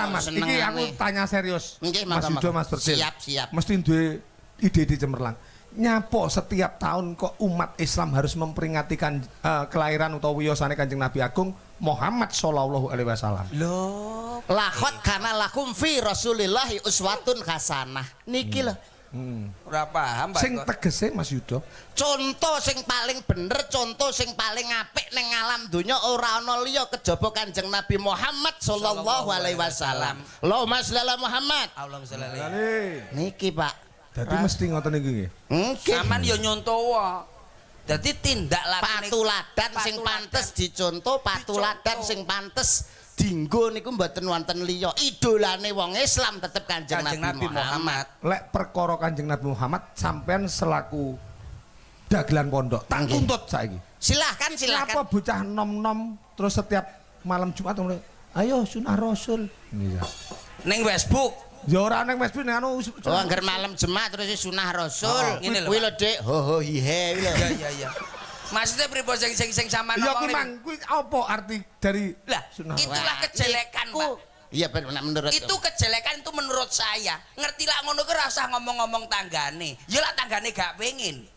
ora Mas, iki aku tanya serius. Mas Yudo Mas Bersil. Siap. Mesti duwe ide-ide cemerlang. Nyapo setiap tahun kok umat Islam harus memperingatikan kelahiran atau wiyosane Kanjeng Nabi Agung Muhammad sallallahu alaihi wasallam. Lho, laqad kana lakum fi Rasulillahi uswatun hasanah. Niki lho. Ora paham, Pak. Sing tegese Mas Yudo. Contoh sing paling bener, contoh sing paling apik ning alam donya ora ana liya kejaba Kanjeng Nabi Muhammad sallallahu alaihi wasallam. Allahumma shalli ala Muhammad. Allahumma sholli alaihi. Niki, Pak. Dadi mesti ngoten iki nggih. Nggih. Saman yo nyontoh. Dadi tindak laku Patuladan sing pantes dicontoh, patuladan sing pantes dinggo niku mboten wonten liya. Idolane wong Islam tetep Kanjeng Nabi Muhammad. Lek perkara Kanjeng Nabi Muhammad sampean selaku dagelan pondok tak tuntut saiki. Silahkan. Kenapa bocah nom-nom terus setiap malam Jumat ayo sunah Rasul. Iya. Ning Facebook. Ya ora ning Facebook ning anu. Oh, angger malam Jumat terus sunah Rasul. Ngene lho. Kuwi lho, Dik. Ho ho hihe kuwi lho. Iya. Maksudnya pripun sing sampean Ya ngomong kuwi mang kuwi apa arti dari lah, sunah? itulah kejelekan, Pak. Iya bener menurut Itu kejelekan itu menurut saya. Ngerti lah ngono ki ora usah ngomong-ngomong tanggane. Ya lah tanggane gak pengin.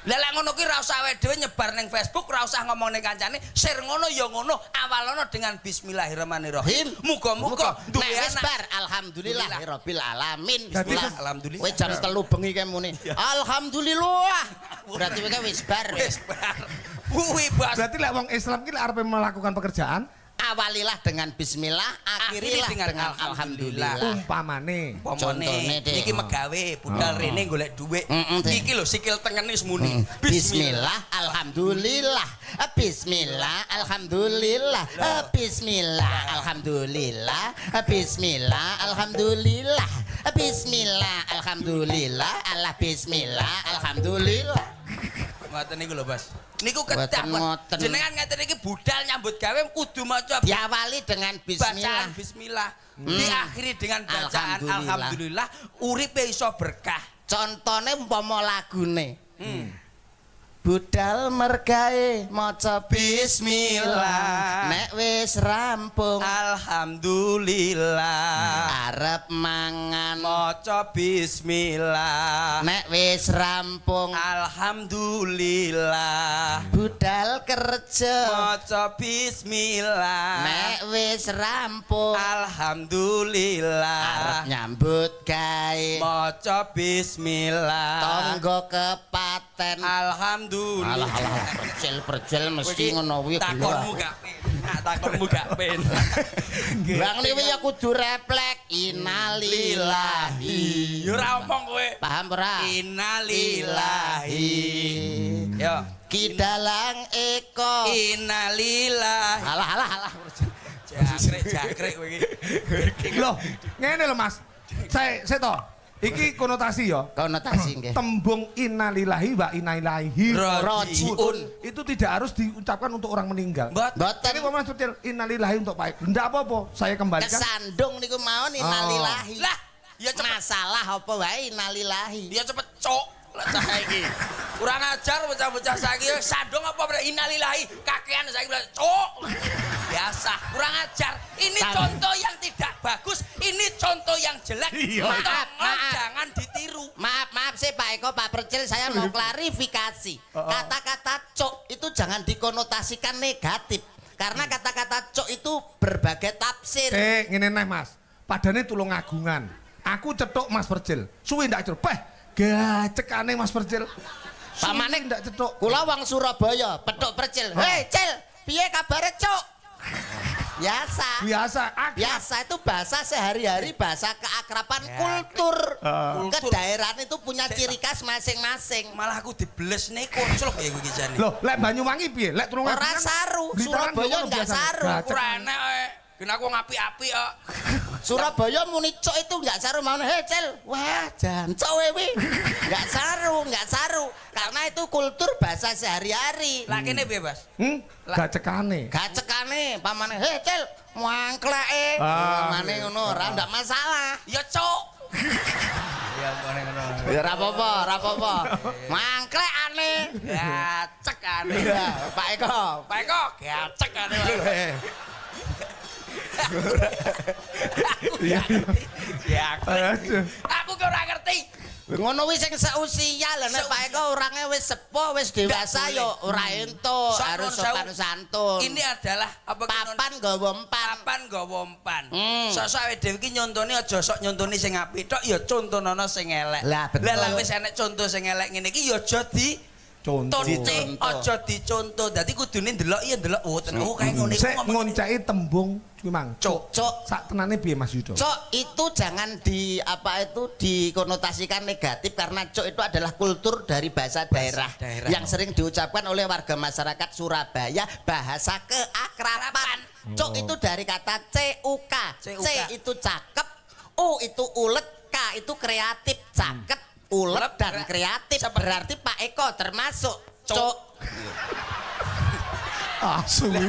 Lah lek ngono ki ora usah awake dhewe nyebar ning Facebook, ora usah ngomong ning kancane, share ngono ya ngono, awalono dengan bismillahirrahmanirrahim. Muga-muga duwe wis anak. bar alhamdulillahirabbil alamin. Bismillah, alhamdulillah. Kowe jam 3 bengi kae muni. Alhamdulillah. Berarti kowe wis bar. Wis bar. Kuwi bas. Berarti lek wong Islam ki lek arep melakukan pekerjaan Awalilah dengan bismillah, akhirilah dengan alhamdulillah. umpamane Contohnya, Dik. Iki megawe budal rene golek dhuwit. Iki lho sikil tengene muni. Bismillah, alhamdulillah. Bismillah, alhamdulillah. Bismillah, alhamdulillah. Bismillah, alhamdulillah. Bismillah, alhamdulillah. Allah bismillah, alhamdulillah. Ngoten niku lho, Bas. Niku kedah. Ngoten. Jenengan ngaten iki budal nyambut gawe kudu maca Diawali dengan bismillah. bacaan bismillah. Diakhiri dengan bacaan alhamdulillah, uripe iso berkah. Contone umpama lagune. Budal mergae maca bismillah. Nek wis rampung Alhamdulillah. arep mangan. Maca bismillah. Nek wis rampung Alhamdulillah. budal kerja. Maca bismillah. Nek wis rampung Alhamdulillah. arep nyambut gawe. Maca bismillah. Tangga kepaten. Alhamdulillah. Alah percil mesti ngono kuwi. Takonmu gak penak, takonmu gak penak. Bang niku ya kudu refleks innalillahi. Yo ora omong kowe. Paham ora? Innalillahi. Yo, Kidalang eko. innalillahi. Alah. Jangkrik kowe iki. loh ngene lho Mas saya toh iki konotasi ya Konotasi nggih. tembung innalillahi wa inna ilaihi Rajiun. itu tidak harus diucapkan untuk orang meninggal. Mboten Tapi Mas Betil innalillahi untuk Pak. Ndak apa-apa, saya kembalikan. kesandung niku mawon innalillahi. Lah, ya cepet. Masalah apa wae innalillahi. Ya cepet cok. Lah saiki. Kurang ajar bocah-bocah saiki sandung apa bre innalillahi kakean saiki cok. Biasa, kurang ajar. Ini contoh yang tidak bagus, ini contoh yang jelek. Tolong jangan ditiru. Maaf sih Pak Eko, Pak Percil, saya mau klarifikasi. Kata-kata cok itu jangan dikonotasikan negatif. Karena kata-kata cok itu berbagai tafsir. Ngene neh Mas. Padane tulung agungan. Aku cetuk Mas Percil. Suwi ndak cetuk. Gacekane Mas Percil. Pamane ndak cetuk. Kula wong Surabaya, Petuk Percil. Hei, Cil, piye kabare, Cuk? Biasa itu bahasa sehari-hari, bahasa keakraban, kultur. Kedaerahan itu punya ciri khas masing-masing. Malah aku dibles nih konslok ya gue jane. Loh, lek Banyuwangi piye? Lek tulung Ora saru, Surabaya enggak saru. Ora enak kena aku ngapi-api kok. Surabaya muni cok itu enggak saru mau hei Cil. Wah, jancok wewe. Enggak saru. Karena itu kultur bahasa sehari-hari. Lah kene piye, Bas? Gacekane. Pamane hei Cil, mangkleke. Pamane ngono ora ndak masalah. Ya cok. Ya ngono. Ya ora apa-apa. Mangklekane. Gacekane. Pak Eko. Gacekane. Iya. Ya. Aduh. Aku ki ora ngerti. Ngono wis sing seusia lho nek Pak Eko orangnya wis sepuh, wis dewasa boleh. yo ora entuk, Sok harus non sopan sewu. santun. Ini adalah apa ki, non? Papan nggawa empan. Papan nggawa umpan. Hmm. Sok-sok awake dhewe iki nyontoni aja sok nyontoni sing apik tok ya contonono sing elek. Lah, betul. Lah wis enek contoh sing elek ngene iki ya aja Contoh. dicontoh, aja dicontoh. Dadi kudune ndelok iya ndelok oh tenan oh kae ngene Sik ngomong ngene. ngoncaki tembung kuwi mang. Cuk. Cuk. Sak tenane piye Mas Yudo? Cok itu jangan di apa itu dikonotasikan negatif karena cok itu adalah kultur dari bahasa daerah, daerah. yang sering diucapkan oleh warga masyarakat Surabaya, bahasa keakraban. Cok itu dari kata CUK. C itu cakep, U itu ulet, K itu kreatif. Cakep, ulet dan kreatif. Berarti Pak Eko termasuk cok. Asu. Lah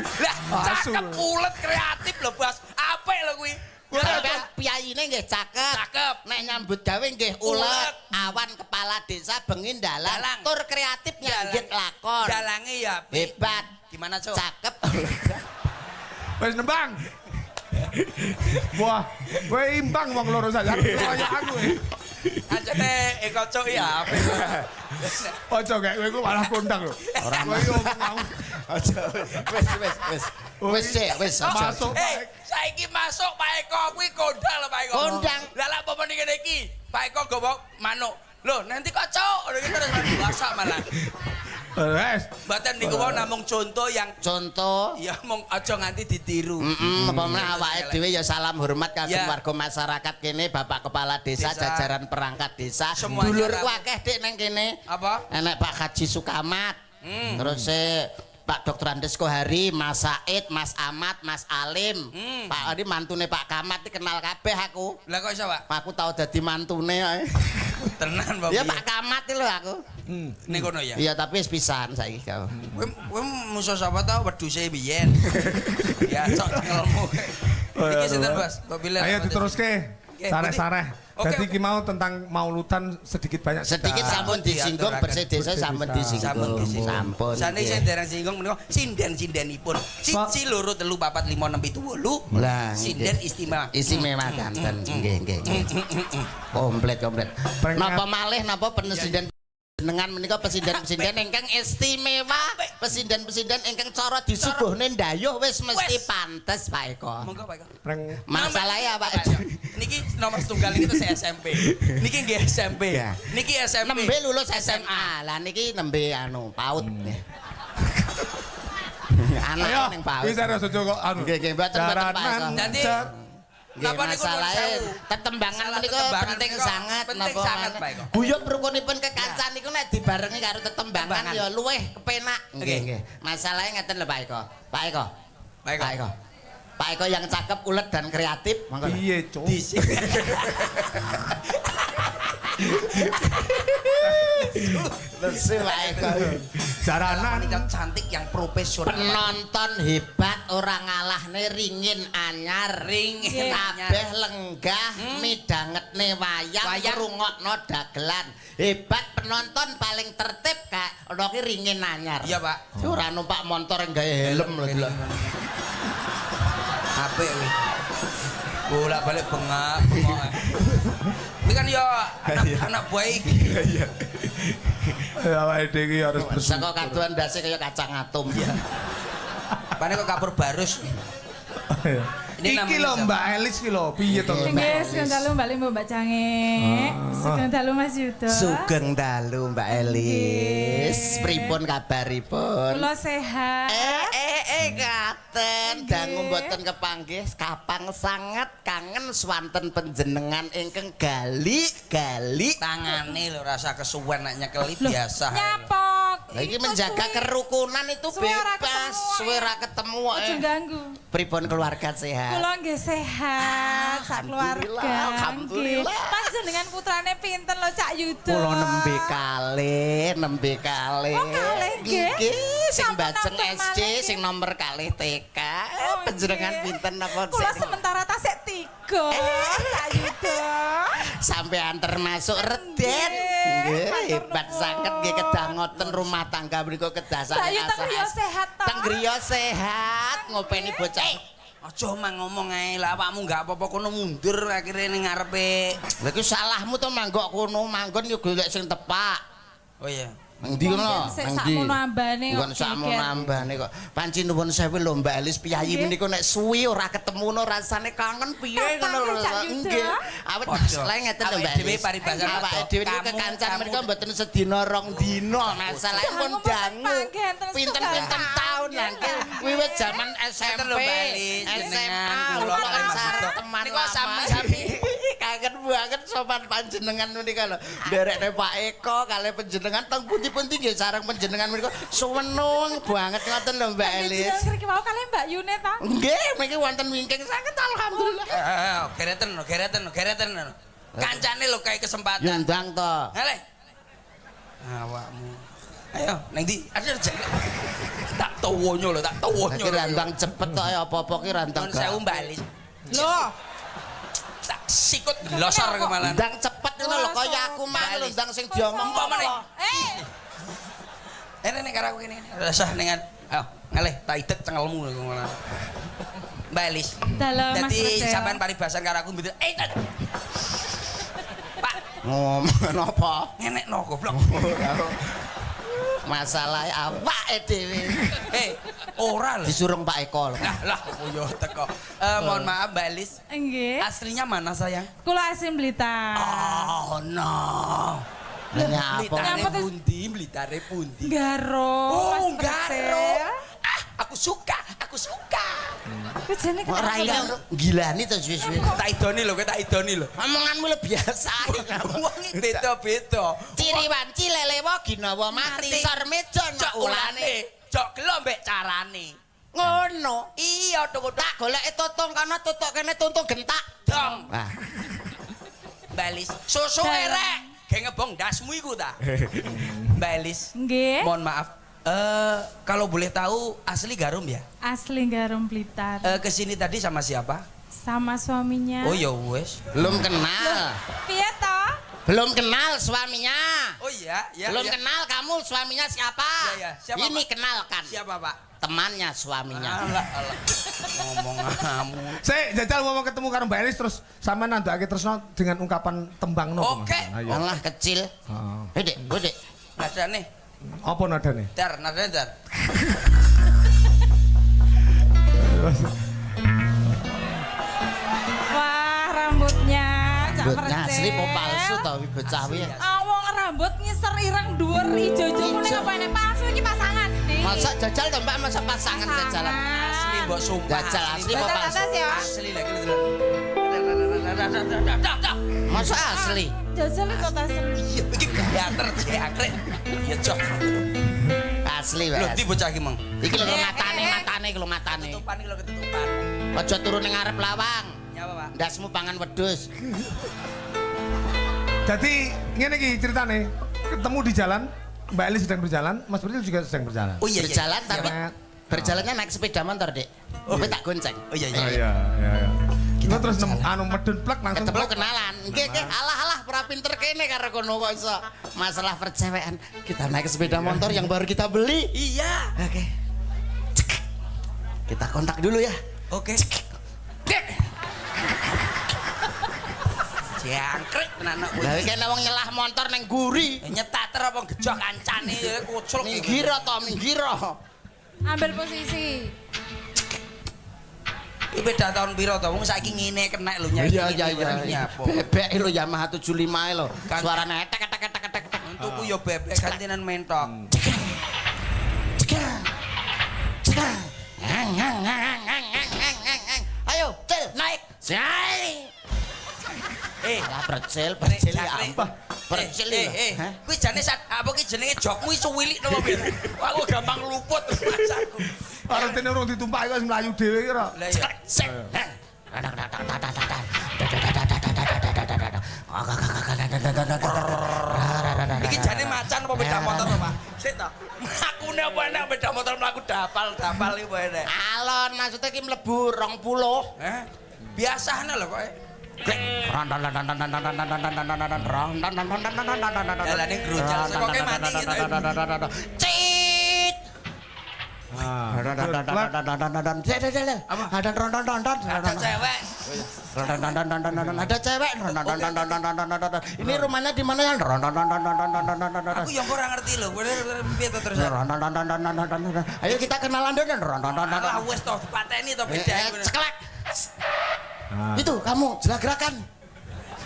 cakep ulet kreatif lho Bos. Apik lho kuwi. Sampeyan piyaine nggih cakep. Cakep. Nek nyambut gawe nggih Ulet. ulet. Awan kepala desa bengi dalang. Dalang. Tur kreatif nyanggit lakon. Dalange ya apik. Hebat. Gimana Cuk? Cakep. Wis nembang. Wah, kowe imbang wong loro saja. Kaya aku. Anjene Eko Cuk ya apik. Ojo kayak kowe malah kondang lho. Ora Kowe yo mau Aja. Wis. Wis sik, wis. Masuk. Saiki masuk Pak Eko kuwi kondang lho Pak Eko. Kondang. Lah lak apa ngene iki? Pak Eko gowo manuk. Lho, nanti kok Cuk, lho iki terus masak malah. Wes. Mboten niku wae namung contoh yang Contoh. ya mong aja nganti ditiru. Apa meneh awake dhewe ya salam hormat kagem Ya. warga masyarakat kene, Bapak Kepala Desa, Desa. jajaran perangkat desa. Semuanya Dulurku rapat. akeh Dik nang kene. Apa? Enek Pak Haji Sukamat. Terus Pak Dr. Andes Kohari, Mas Said, Mas Ahmad, Mas Alim. Pak ini mantune Pak Kamat iki kenal kabeh aku. Lah kok iso, Pak? Aku tau dadi mantune ae. Tenan, Pak. Ya Pak Kamat iki lho aku. Ning kono ya. Iya tapi wis pisan saiki kau. Kowe musuh sapa tau wedhuse biyen. Ya cok cengelmu. Iki sinten, Bos? Mbok Bilal. Ayo diteruske. Oke, Sareh-sareh. oke, Jadi oke. ki mau tentang maulutan sedikit banyak Sedikit kita. sampun disinggung, bersih desa sampun disinggung. Sampun disinggung. Sampun. Sane nggih. sing dereng singgung menika sinden-sindenipun. 1 2 3 4 5 6 7 8. Lah, Sinden istimewa. Istimewa kanten. Nggih. Komplit. Napa malih napa presiden dengan menika presiden-presiden ingkang istimewa, presiden-presiden ingkang cara disuguhne ndayuh wis mesti Wes. pantes Pak Eko. Monggo, Pak Eko. Reng Masalahnya apa? Niki nomor setunggal ini tuh SMP. Niki nggih SMP. Ya. Niki SMP. Nembe lulus SMA. Lah niki nembe anu PAUD. Anak Ayo, ning PAUD. bisa harus kok anu. Nggih, mboten Pak Eko. Dadi Nggih, napa niku masalahnya sewu? tetembangan Masalah menika tetembangan penting menika sangat penting napa sangat, maneh. Pak Eko. Guyub rukunipun kekancan niku nek dibarengi karo tetembangan Tetembangan. ya luweh kepenak. Oke. Nggih. Masalahnya ngeten lho Pak Eko. Pak Eko. Pak Eko. Pak Eko. Pak Eko yang cakep, ulet dan kreatif. Monggo. Piye, Cuk? Lesu Pak Eko. Jaranan Wanita cantik yang profesional. Penonton hebat ora ngalahne ringin anyar Ringin kabeh lenggah midangetne wayang Wayang. ngrungokno dagelan hebat penonton paling tertib Kak ana ki ringin anyar Iya, Pak. ora numpak motor yang gawe helm lho delok Apik kuwi. Bolak-balik bengak. Ini kan ya anak buah iki. awake dhewe iki harus bersih. saka kaduan ndase kaya kacang atom Pane kok kapur barus. Ini Iki namanya lho siapa? Mbak Elis ki lho, piye to? Nggih, sugeng dalu Mbak Limbo Mbak Cange. Sugeng dalu Mas Yudo. sugeng dalu Mbak Elis Nggih. pripun kabaripun Kula sehat. Katen dangu mboten kepanggih kapang sangat kangen swanten panjenengan ingkang gali Tangane lho rasa kesuwen nek nyekeli Loh, biasa. Nyapok. Lah iki menjaga kerukunan itu Suwe ora bebas ketemu, suwe ora ketemu Ojo ganggu. pripun keluarga sehat Kula nggih sehat, sak keluarga. Alhamdulillah. Nggih. Panjenengan putrane pinten lho Cak Yudo? kula nembe kalih Oh, kalih, nggih. sing Sampun bajeng nambah SD malih, sing nomor kalih TK Oh, panjenengan nggih. pinten napa Kula sing- sementara tasik 3. Cak Yudo. sampean termasuk redet nggih matur hebat nuwun. sanget nggih kedah ngoten rumah tangga mriku kedah Lah, sanget yu teng griya sehat to. teng griya sehat ngopeni bocah Aja mang ngomong ae lah awakmu enggak apa-apa kono mundur akhirnya ning ngarepe. Lha iku salahmu to manggok kono, manggon yo golek sing tepak. Oh iya. Endi kono? Sik sakmono ambane Bukan sakmono ambane kok. Panci nuwun sewu lho Mbak Elis piyayi menika nek suwi ora ketemu no rasane kangen piye ngono lho. Nggih. Awet masalah ngeten lho Mbak Dhewe Elis. paribasan Awake dhewe niku kekancan menika mboten sedina rong dina. Masalahe pun dangu. Pinten-pinten taun lah nggih. Wiwit jaman SMP. SMA kula kan sareng teman niku sami-sami. Kangen banget sopan panjenengan menika lho. Nderekne Pak Eko kalih panjenengan teng pundi-pundi nggih sareng panjenengan menika suwenung banget ngoten lho Mbak Elis. Ngriki wau kalih Mbak Yune ta? Nggih, mriki wonten wingking saged alhamdulillah. Gereten. Kancane lho kae kesempatan. Ya ndang to. Hale. Awakmu. Ayo, nang ndi? Ada tak tawonyo lho, tak tawonyo. Iki randang cepet kok apa-apa ki randang. Nuwun sewu Mbak Elis. Loh, Tak sikut losor kemalan. Ndang cepet ngono lho kaya aku mah lho ndang sing diomong Umpama nih. eh, Ini karo aku kene. Rasah dengan ayo, ngalih tak idet cengelmu lho malah. Mbak Elis. dalam Mas Dadi Recel. sampean paribasan karo aku mbiyen. Pak, ngomong apa? ngenekno goblok. Masalah awake dhewe. Ora lho. Disurung Pak Eko lho. Lah, yo teko. Mohon maaf Mbak Elis. Nggih. Aslinya mana sayang? Kula Asim Blitar. Oh no. Lah apa? Blitare pundi, blitare pundi. Garo. Oh, Mas garo. Recel. Aku suka. Kok jane Ora kenapa? ilang gilani to suwi-suwi. Tak idoni lho, tak idoni lho. Omonganmu lu biasa ae. Wong iki beda-beda. Ciri wanci lelewo ginawa mati sor meja Cok ulane, cok gelo mbek carane. ngono. Iya, tuku Tak goleki tutung kana tutuk kene tuntung gentak. dong. Wah, Mbak Elis, susu erek. Ge ngebong dasmu iku ta? Mbak Elis, Nggih. mohon maaf. Kalau boleh tahu asli Garum ya? Asli Garum Blitar. Kesini tadi sama siapa? Sama suaminya. Oh ya wes. belum kenal. Piye toh? Belum kenal suaminya. Oh iya, ya. Belum ya. kenal kamu suaminya siapa? Iya, iya. Siapa, Ini Pak? kenalkan. Siapa Pak? Temannya suaminya. Alah. Ngomong kamu. Saya jajal mau ketemu karo Mbak Elis terus sama nandake tresno dengan ungkapan tembang nopo. Oke. Ayo. Allah kecil. Heeh. Dek, Dek. Nada nih. Apa nadane? Nadanya dar. Wah, rambutnya. Cak Rambutnya Recel. asli apa palsu to wi bocawi. Awong rambut ngiser ireng dhuwur ijo-ijo mune Ijo. apa ini palsu iki pasangan. Dik. Masa jajal to Mbak masa pasangan jajalan. Asli mbok sumpah. Jajal asli apa Betul palsu? atas ya. Asli lagi lho. Masa asli? Jajal kok tas. Iya, iki teater jangkrik. Ya cok. Asli Lho wae. ndi bocah iki mong? Iki lho matane iki lho matane. Ketutupan iki lho ketutupan. Aja turu ning ngarep lawang. Nyapa, Pak? Ndasmu pangan wedhus. Jadi ngene iki ceritane. Ketemu di jalan, Mbak Elis sedang berjalan, Mas Bril juga sedang berjalan. Oh iya, iya. Berjalan tapi Iya. berjalannya naik sepeda motor, Dek. Kowe tak gonceng. Oh iya, Oh iya. iya. Kita terus nemu anu medun plek langsung Ketemu plek. kenalan. Nggih, nggih. Alah ora pinter kene karo kono kok iso. Masalah percewekan. Kita naik sepeda motor yang baru kita beli. Iya. Oke. Cek. Kita kontak dulu ya. Oke. Dek. Jangkrik tenan kok. Lah iki nek wong nyelah motor ning guri. Nyetater apa gejok kancane kucluk. Minggir to, minggir. Ambil posisi. Iki beda tahun piro to? Wong saiki ngene kena lho nyanyi. Iya. Bebek lho Yamaha 75 lho. Suarane etek. Untukku yo bebek gantinan mentok. Ayo, Cil, naik. Say. Alah percil ya apa? Percil lho. Hah? Kuwi jane apa ki jenenge jokmu iso wilik napa piye? Aku gampang luput masaku. Karo dene urung ditumpaki kok wis mlayu dhewe ki ora. Lah iya. Sek. Iki jane macan apa beda motor to, Pak? Sik to. Mlakune apa enak beda motor mlaku dapal iki apa enak? Alon maksudnya ki mlebu 20. Heh. Biasane lho kok. Dalane grunjal saka mati gitu. Cit. Ada cewek. Ini rumahnya di mana ya? Aku yang kurang ngerti loh. Piye to terus? Ayo kita kenalan dulu. Lah wis toh dipateni to beda. Ceklek. Itu kamu jelagrakan.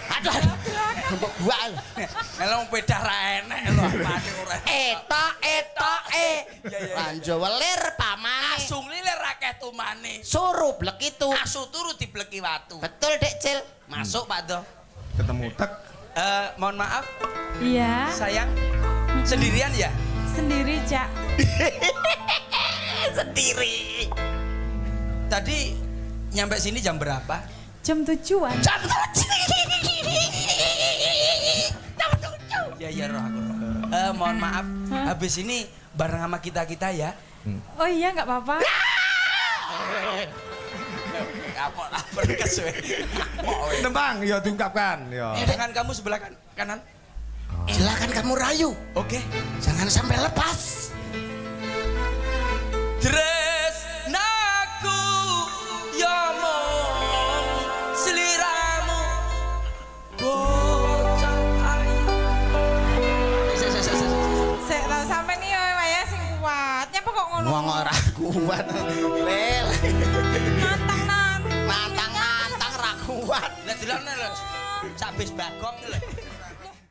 Aduh. Mbok gua. Kalau beda ra enek lho apane ora. Lanjo welir pamane. Asung lilir akeh tumane. Suruh blek itu. Asu turu dibleki watu. Betul Dek Cil. Masuk Pak Do. Ketemu tek. Mohon maaf, Iya, sayang. Sendirian ya? sendiri, Cak. Sendiri. Tadi nyampe sini jam berapa? Jam 7-an. Jam 7. Ya roh aku roh. Mohon maaf, habis ini bareng sama kita ya. Oh iya, nggak apa-apa. Kapok lah berkes we. Tembang ya diungkapkan ya. Tangan kamu sebelah kanan. Silakan kamu rayu. Oke. Jangan sampai lepas. Tresnaku ya mong sliramu bocah ayu. Sik tau sampean iki waya sing kuat. Nyapa kok ngono? Wong ora kuat. Lel. Nantang-nantang. Nantang-nantang ra kuat. Lah delokne lho. Sak bis bagong lho.